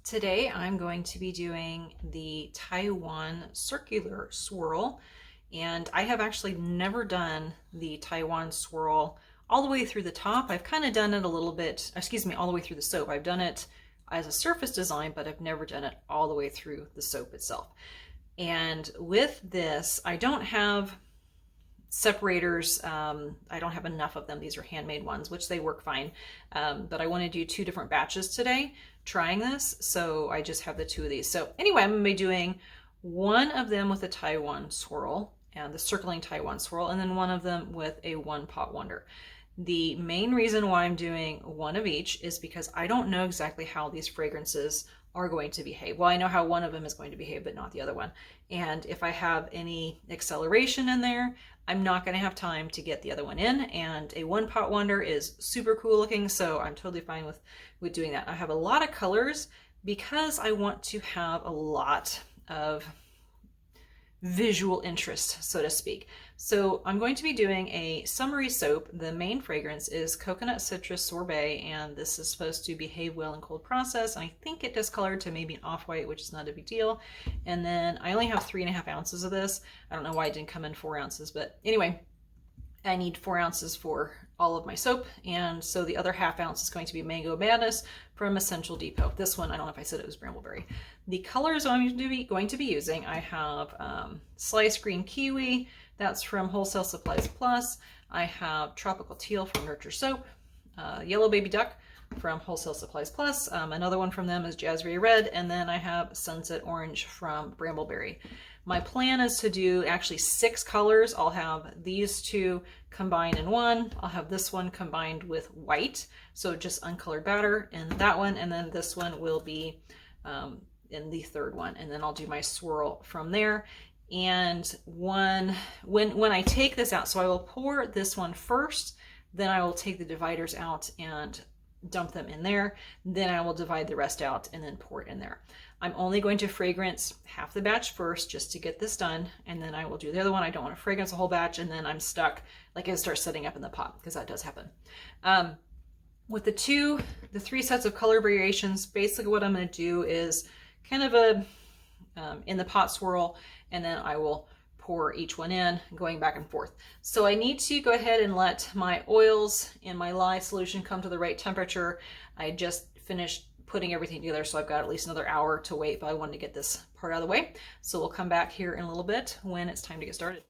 Today I'm going to be doing the Taiwan circular swirl, and I have actually never done the Taiwan swirl all the way through the top. I've kind of done it a little bit, excuse me, all the way through the soap. I've done it as a surface design, but I've never done it all the way through the soap itself. And with this, I don't have separators. I don't have enough of them. These are handmade ones, which they work fine. But I want to do two different batches today trying this. So I just have the two of these. So anyway, I'm going to be doing one of them with a Taiwan swirl and the Circling Taiwan Swirl, and then one of them with a One Pot Wonder. The main reason why I'm doing one of each is because I don't know exactly how these fragrances are going to behave. Well, I know how one of them is going to behave, but not the other one. And if I have any acceleration in there, I'm not going to have time to get the other one in. And a One Pot Wonder is super cool looking, so I'm totally fine with doing that. I have a lot of colors because I want to have a lot of visual interest, so to speak. So I'm going to be doing a summery soap. The main fragrance is Coconut Citrus Sorbet, and this is supposed to behave well in cold process. And I think it discolored to maybe an off-white, which is not a big deal. And then I only have 3.5 ounces of this. I don't know why it didn't come in 4 ounces, but anyway, I need 4 ounces for all of my soap, and so the other ½ ounce is going to be Mango Madness from Essential Depot. This one, I don't know if I said it was Brambleberry. The colors I'm going to be using, I have Slice Green Kiwi, that's from Wholesale Supplies Plus. I have Tropical Teal from Nurture Soap, Yellow Baby Duck from Wholesale Supplies Plus. Another one from them is Jazzberry Red, and then I have Sunset Orange from Brambleberry. My plan is to do actually 6 colors. I'll have these two combined in one. I'll have this one combined with white, so just uncolored batter, and that one, and then this one will be in the third one, and then I'll do my swirl from there. And when I take this out, so I will pour this one first, then I will take the dividers out and dump them in there, then I will divide the rest out and then pour it in there. I'm only going to fragrance half the batch first just to get this done, and then I will do the other one. I don't want to fragrance a whole batch, and then I'm stuck, like I start setting up in the pot, because that does happen. With the 3 sets of color variations, basically what I'm going to do is kind of a in the pot swirl, and then I will pour each one in, going back and forth. So I need to go ahead and let my oils in my lye solution come to the right temperature. I just finished putting everything together, so I've got at least another hour to wait, but I wanted to get this part out of the way. So we'll come back here in a little bit when it's time to get started.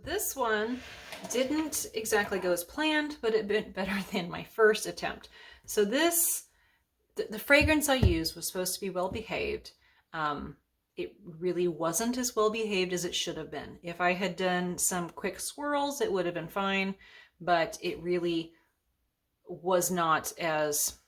this one didn't exactly go as planned, but it went better than my first attempt. So this, the fragrance I used was supposed to be well behaved. It really wasn't as well behaved as it should have been. If I had done some quick swirls, it would have been fine, but it really was not as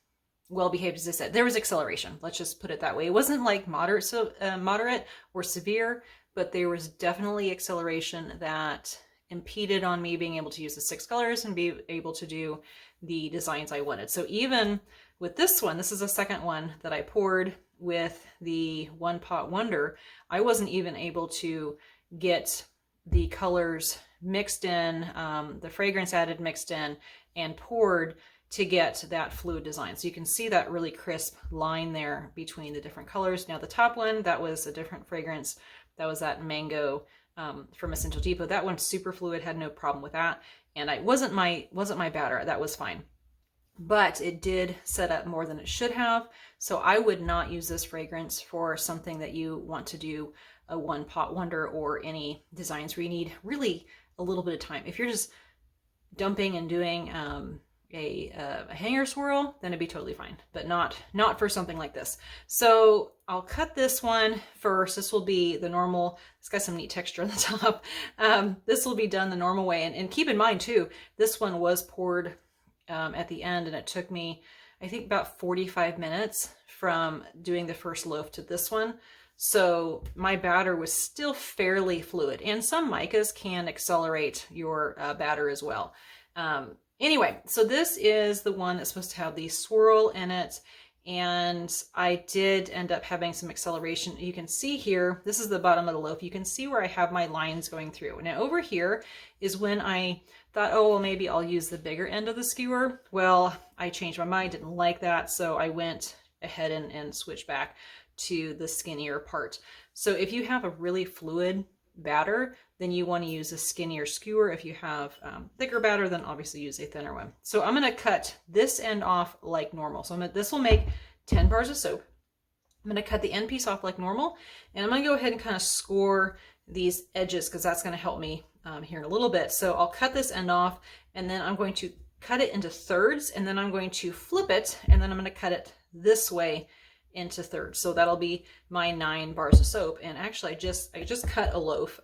well behaved as I said. There was acceleration, let's just put it that way. It wasn't like moderate or severe, but there was definitely acceleration that impeded on me being able to use the 6 colors and be able to do the designs I wanted. So even with this one, this is the second one that I poured with the One Pot Wonder, I wasn't even able to get the colors mixed in, the fragrance added, mixed in, and poured to get that fluid design. So you can see that really crisp line there between the different colors. Now the top one, that was a different fragrance. That was that mango from Essential Depot. That one's super fluid, had no problem with that. And it wasn't my batter, that was fine. But it did set up more than it should have. So I would not use this fragrance for something that you want to do a One Pot Wonder or any designs where you need really a little bit of time. If you're just dumping and doing a hanger swirl, then it'd be totally fine, but not for something like this. So I'll cut this one first. This will be the normal, it's got some neat texture on the top. This will be done the normal way. And keep in mind too, this one was poured at the end, and it took me, I think, about 45 minutes from doing the first loaf to this one. So my batter was still fairly fluid, and some micas can accelerate your batter as well. Anyway, so this is the one that's supposed to have the swirl in it, and I did end up having some acceleration. You can see here, this is the bottom of the loaf. You can see where I have my lines going through. Now over here is when I thought, oh, well, maybe I'll use the bigger end of the skewer. Well, I changed my mind, didn't like that, so I went ahead and switched back to the skinnier part. So if you have a really fluid batter, then you want to use a skinnier skewer. If you have thicker batter, then obviously use a thinner one. So I'm going to cut this end off like normal. So this will make 10 bars of soap. I'm going to cut the end piece off like normal, and I'm going to go ahead and kind of score these edges because that's going to help me here in a little bit. So I'll cut this end off, and then I'm going to cut it into thirds, and then I'm going to flip it, and then I'm going to cut it this way into thirds. So that'll be my 9 bars of soap. And actually I just cut a loaf,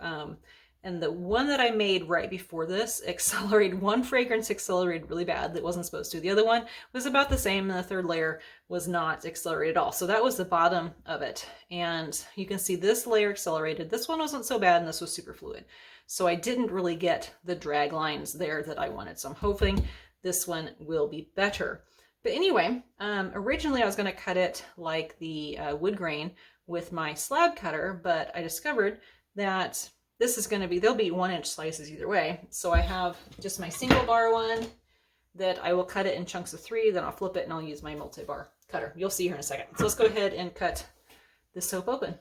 and the one that I made right before this accelerated, one fragrance accelerated really bad that wasn't supposed to. The other one was about the same, and the third layer was not accelerated at all. So that was the bottom of it. And you can see this layer accelerated. This one wasn't so bad, and this was super fluid. So I didn't really get the drag lines there that I wanted. So I'm hoping this one will be better. But anyway, originally I was going to cut it like the wood grain with my slab cutter, but I discovered that this is going to be, they'll be 1-inch slices either way. So I have just my single bar one that I will cut it in chunks of 3, then I'll flip it and I'll use my multi-bar cutter. You'll see here in a second. So let's go ahead and cut this soap open.